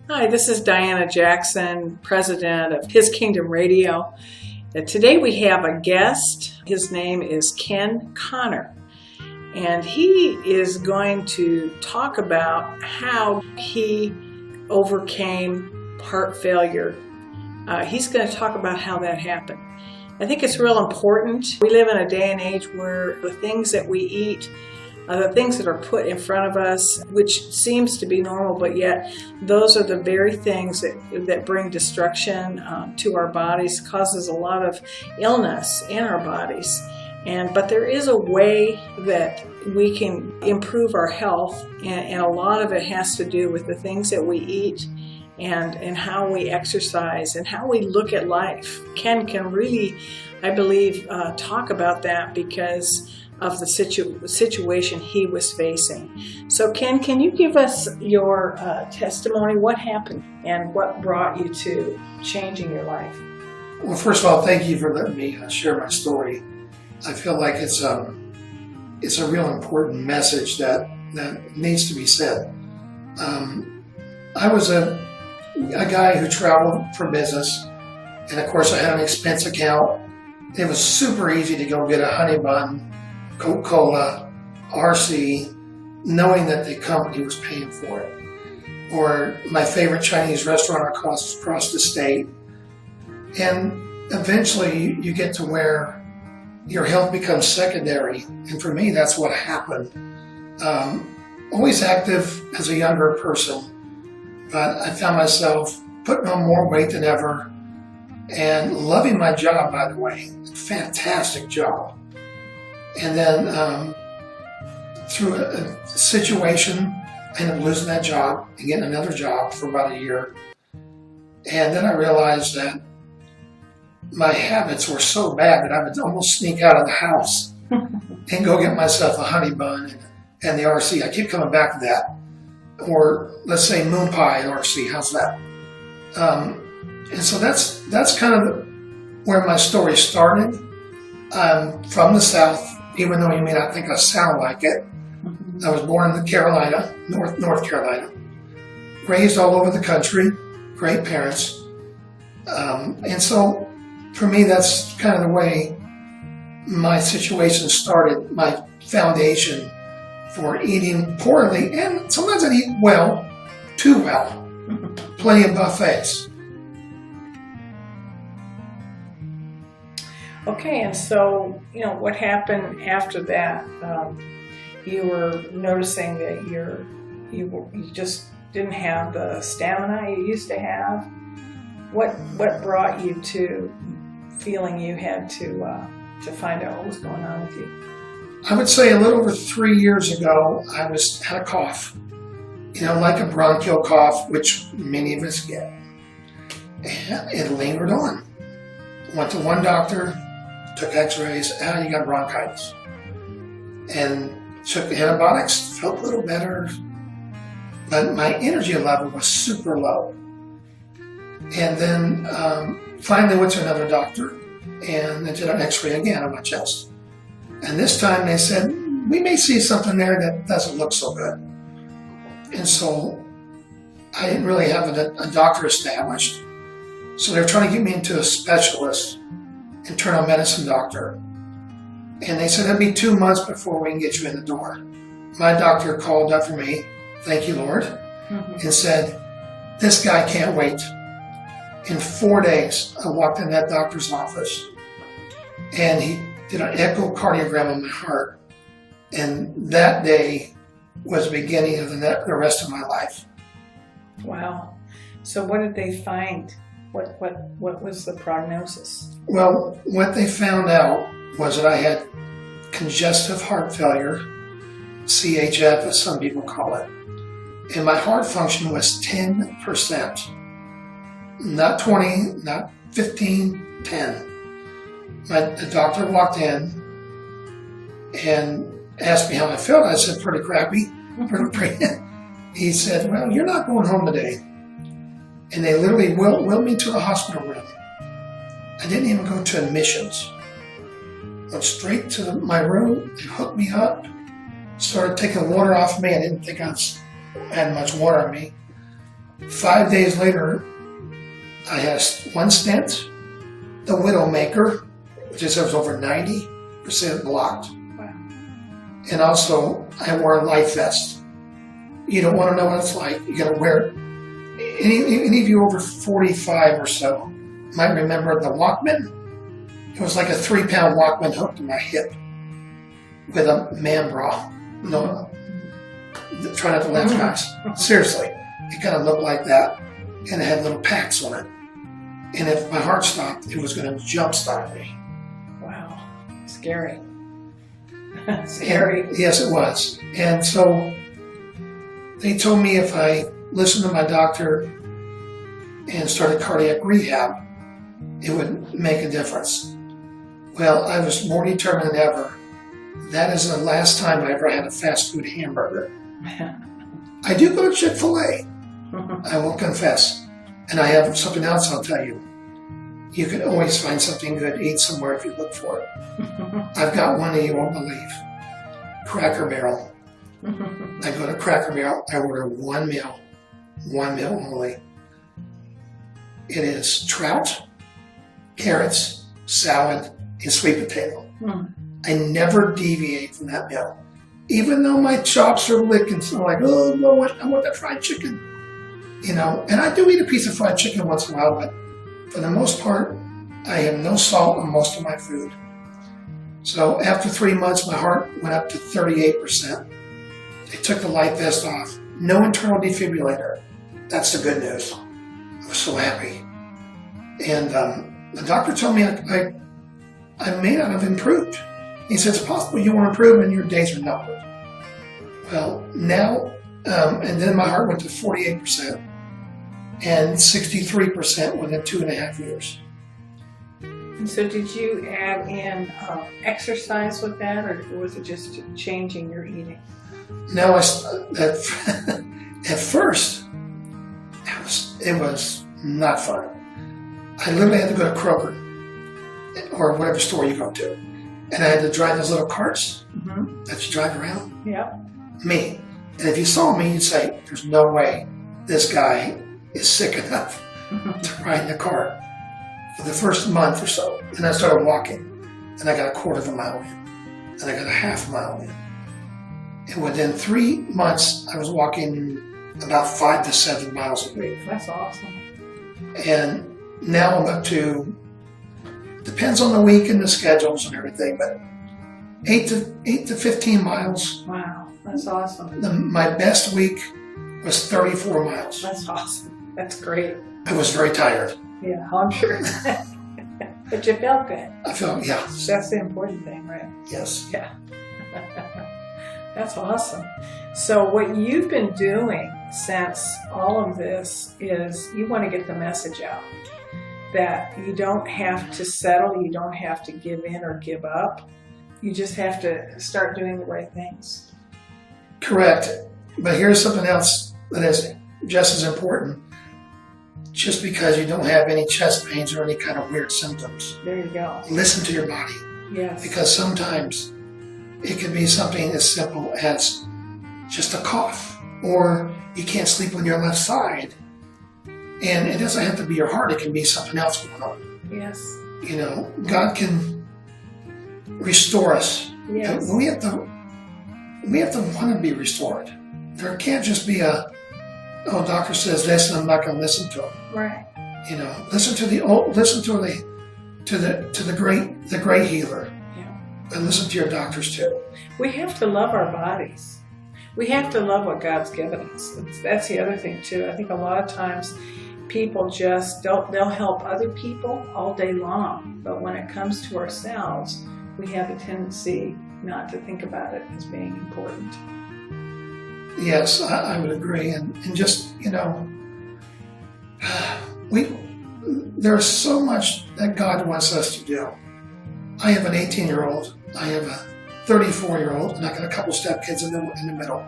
Hi, this is Diana Jackson, president of His Kingdom Radio. Today we have a guest. His name is Ken Connor, and he is going to talk about how he overcame heart failure. He's going to talk about how that happened. I think it's real important. We live in a day and age where the things that we eat, the things that are put in front of us, which seems to be normal, but yet those are the very things that bring destruction to our bodies, causes a lot of illness in our bodies. But there is a way that we can improve our health, and a lot of it has to do with the things that we eat and how we exercise and how we look at life. Ken can really, I believe, talk about that because of the situation he was facing. So Ken, can you give us your testimony? What happened and what brought you to changing your life? Well, first of all, thank you for letting me share my story. I feel like it's a real important message that needs to be said. I was a guy who traveled for business, and of course I had an expense account. It was super easy to go get a honey bun, Coca-Cola, RC, knowing that the company was paying for it. Or my favorite Chinese restaurant across the state. And eventually you get to where your health becomes secondary. And for me, that's what happened. Always active as a younger person, but I found myself putting on more weight than ever and loving my job, by the way. Fantastic job. And then through a situation, I ended up losing that job and getting another job for about a year. And then I realized that my habits were so bad that I would almost sneak out of the house and go get myself a honey bun and the RC. I keep coming back to that. Or let's say moon pie RC, how's that? And so that's kind of where my story started. I'm from the South. Even though you may not think I sound like it. I was born in Carolina, North Carolina. Raised all over the country, great parents. And so for me, that's kind of the way my situation started, my foundation for eating poorly. And sometimes I eat well, too well, plenty of buffets. Okay, and so, what happened after that? You were noticing that you just didn't have the stamina you used to have. What brought you to feeling you had to find out what was going on with you? I would say a little over 3 years ago, I had a cough, like a bronchial cough, which many of us get. And it lingered on. Went to one doctor, took x-rays, you got bronchitis. And took antibiotics, felt a little better, but my energy level was super low. And then finally went to another doctor, and they did an x-ray again on my chest. And this time they said, we may see something there that doesn't look so good. And so I didn't really have a doctor established. So they were trying to get me into a specialist, internal medicine doctor. And they said it'd be 2 months before we can get you in the door. My doctor called up for me, thank you, Lord, and said, this guy can't wait. In 4 days, I walked in that doctor's office, and he did an echocardiogram on my heart. And that day was the beginning of the rest of my life. Wow. So what did they find? What was the prognosis? Well, what they found out was that I had congestive heart failure, CHF as some people call it, and my heart function was 10%. Not 20, not 15, 10. The doctor walked in and asked me how I felt. I said, pretty crappy. He said, well, you're not going home today. And they literally wheeled me to the hospital room. I didn't even go to admissions. Went straight to my room. They hooked me up. Started taking water off me. I didn't think I had much water on me. 5 days later, I had one stent, the Widowmaker, which is over 90% blocked. Wow. And also, I wore a life vest. You don't want to know what it's like. You got to wear it. Any of you over 45 or so might remember the Walkman. It was like a 3-pound Walkman hooked to my hip with a man bra. No, try not to laugh, guys. Seriously, it kind of looked like that, and it had little packs on it. And if my heart stopped, it was going to jumpstart me. Wow, scary. Scary. And, yes, it was. And so they told me if I listened to my doctor and started cardiac rehab, it would make a difference. Well, I was more determined than ever. That is the last time I ever had a fast food hamburger. I do go to Chick-fil-A, I will confess. And I have something else I'll tell you. You can always find something good to eat somewhere if you look for it. I've got one that you won't believe. Cracker Barrel. I go to Cracker Barrel, I order one meal only. It is trout, carrots, salad, and sweet potato. I never deviate from that meal. Even though my chops are licking, so I'm like, oh, no, I want that fried chicken. You know, and I do eat a piece of fried chicken once in a while, but for the most part, I have no salt on most of my food. So after 3 months, my heart went up to 38%. They took the life vest off. No internal defibrillator. That's the good news. I was so happy. And the doctor told me I may not have improved. He said, it's possible you won't improve and your days are numbered. Well, now, and then my heart went to 48% and 63% within 2.5 years. And so did you add in exercise with that, or was it just changing your eating? No, at first, it was not fun. I literally had to go to Kroger or whatever store you go to. And I had to drive those little carts that you drive around. Yeah. Me. And if you saw me, you'd say, there's no way this guy is sick enough to ride in the cart. For the first month or so. And I started walking. And I got a 1/4 mile in. And I got a 1/2 mile in. And within 3 months, I was walking about 5 to 7 miles a week. That's awesome. And now I'm up to, depends on the week and the schedules and everything, but 8 to 15 miles. Wow, that's awesome. My best week was 34 miles. That's awesome. That's great. I was very tired. Yeah, I'm sure. But you felt good. I felt, yeah. That's the important thing, right? Yes. Yeah. That's awesome. So what you've been doing since all of this is you want to get the message out that you don't have to settle, you don't have to give in or give up. You just have to start doing the right things. Correct. But here's something else that is just as important. Just because you don't have any chest pains or any kind of weird symptoms, there you go. Listen to your body. Yes. Because sometimes it can be something as simple as just a cough, or you can't sleep on your left side. And it doesn't have to be your heart, it can be something else going on. Yes. You know, God can restore us. Yes. We have to want to be restored. There can't just be doctor says this and I'm not going to listen to him. Right. You know, listen to the great healer. Yeah. And listen to your doctors too. We have to love our bodies. We have to love what God's given us. That's the other thing too. I think a lot of times people just they'll help other people all day long, but when it comes to ourselves, we have a tendency not to think about it as being important. Yes, I would agree. And just, you know, there's so much that God wants us to do. I have an 18-year-old, I have a 34-year-old, and I got a couple stepkids in the middle.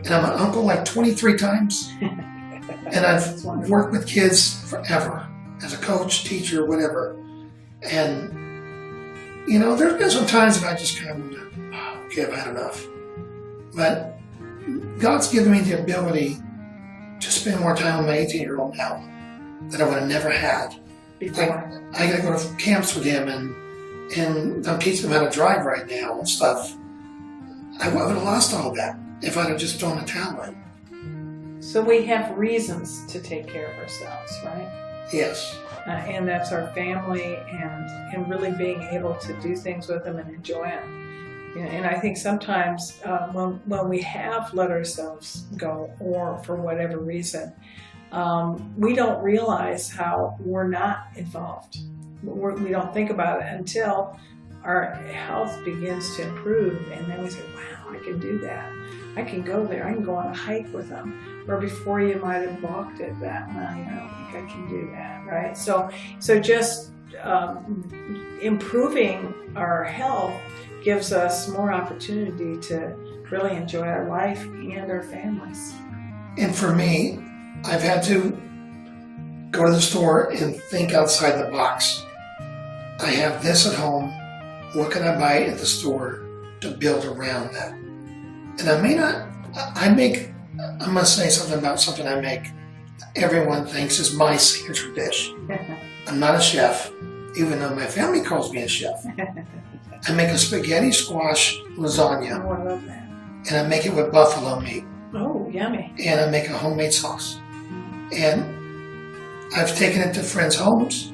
And I'm an uncle like 23 times. And I've worked with kids forever as a coach, teacher, whatever. And, you know, there's been some times that I just kind of went, okay, I've had enough. But God's given me the ability to spend more time with my 18-year-old now that I would have never had. Before. I got to go to camps with him and I'm teaching him how to drive right now and stuff. I would have lost all that if I'd have just thrown the towel in. So we have reasons to take care of ourselves, right? Yes. And that's our family and really being able to do things with them and enjoy them. And I think sometimes when we have let ourselves go, or for whatever reason, we don't realize how we're not involved. We don't think about it until our health begins to improve, and then we say, wow, I can do that. I can go there. I can go on a hike with them. Where before you might have balked at that. Well, I don't think I can do that, right? So just improving our health gives us more opportunity to really enjoy our life and our families. And for me, I've had to go to the store and think outside the box. I have this at home. What can I buy at the store to build around that? And I may not, I'm going to say something about something I make everyone thinks is my signature dish. I'm not a chef, even though my family calls me a chef. I make a spaghetti squash lasagna. Oh, I love that. And I make it with buffalo meat. Oh, yummy. And I make a homemade sauce. And I've taken it to friends' homes,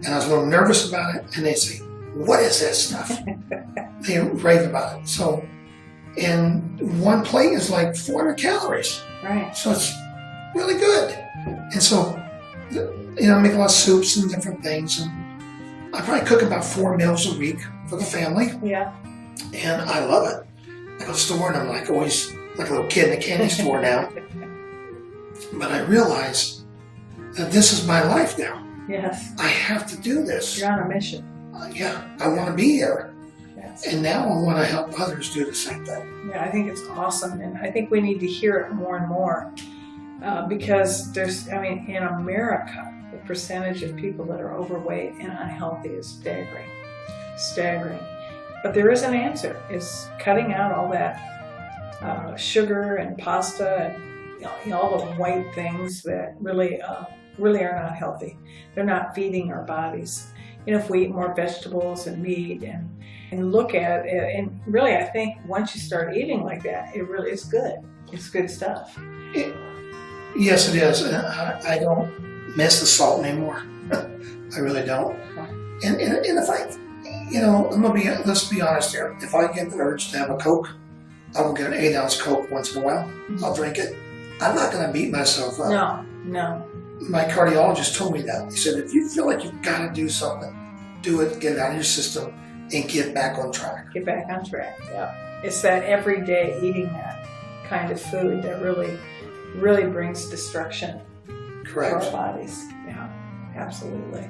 and I was a little nervous about it, and they say, what is this stuff? They rave about it. So, and one plate is like 400 calories. Right. So it's really good. And so, I make a lot of soups and different things, and I probably cook about 4 meals a week for the family. Yeah. And I love it. I go to the store, and I'm like always like a little kid in a candy store now. But I realize that this is my life now. Yes. I have to do this. You're on a mission. Yeah, I want to be here. Yes. And now I want to help others do the same thing. Yeah, I think it's awesome. And I think we need to hear it more and more because in America, the percentage of people that are overweight and unhealthy is staggering. Staggering. But there is an answer. It's cutting out all that sugar and pasta and all the white things that really are not healthy. They're not feeding our bodies. If we eat more vegetables and meat and look at it, and really I think once you start eating like that, it really is good. It's good stuff. Yes, it is. I don't miss the salt anymore. I really don't. And if let's be honest here. If I get the urge to have a Coke, I will get an 8-ounce Coke once in a while. I'll drink it. I'm not going to beat myself up. No. My cardiologist told me that. He said, if you feel like you've got to do something, do it, get it out of your system, and get back on track. Get back on track, yeah. It's that everyday eating that kind of food that really, really brings destruction to our bodies. Yeah, absolutely.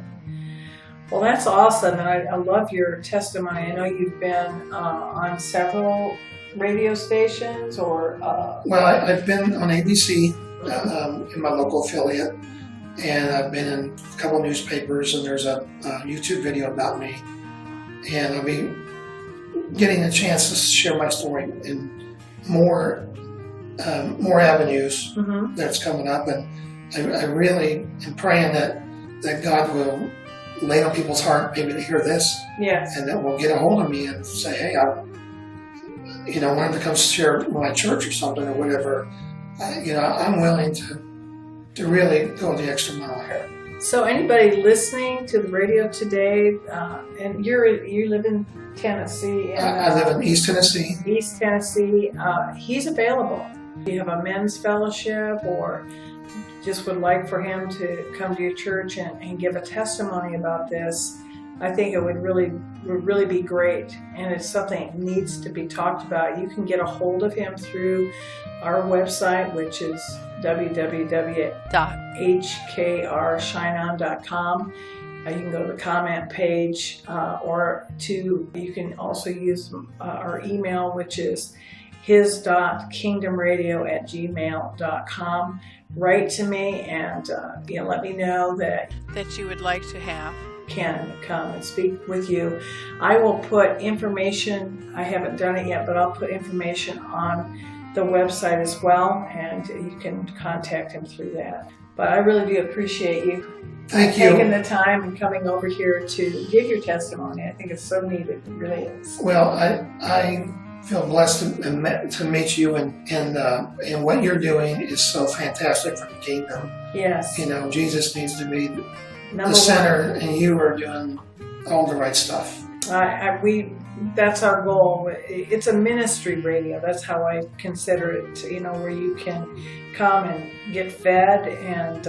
Well, that's awesome, and I love your testimony. I know you've been on several radio stations, or... Well, I've been on ABC in my local affiliate, and I've been in a couple of newspapers, and there's a YouTube video about me, and I'll be getting a chance to share my story in more avenues that's coming up, and I really am praying that God will lay on people's heart maybe to hear this, yes, and that will get a hold of me and say, hey, I wanted to come share with my church or something or whatever. I'm willing to really go the extra mile here. So anybody listening to the radio today, and you live in Tennessee. And, I live in East Tennessee. East Tennessee. He's available. If you have a men's fellowship or just would like for him to come to your church and give a testimony about this, I think it would really be great, and it's something that needs to be talked about. You can get a hold of him through our website, which is www.hkrshineon.com. You can go to the comment page, you can also use our email, which is his.kingdomradio@gmail.com. Write to me and let me know that you would like to have Ken come and speak with you. I will put information, I haven't done it yet, but I'll put information on the website as well, and you can contact him through that. But I really do appreciate you taking the time and coming over here to give your testimony. I think it's so needed. It really is. Well, I feel blessed to meet you, and what you're doing is so fantastic for the kingdom. Yes. You know, Jesus needs to be Number the center, one. and you are doing all the right stuff. That's our goal. It's a ministry radio. That's how I consider it, you know, where you can come and get fed, and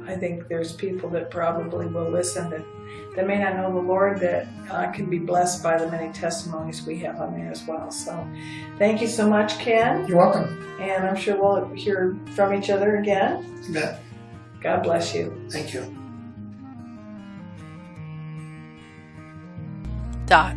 I think there's people that probably will listen that may not know the Lord, that can be blessed by the many testimonies we have on there as well. So thank you so much, Ken. You're welcome. And I'm sure we'll hear from each other again. You bet. God bless you. Thank you. Dot.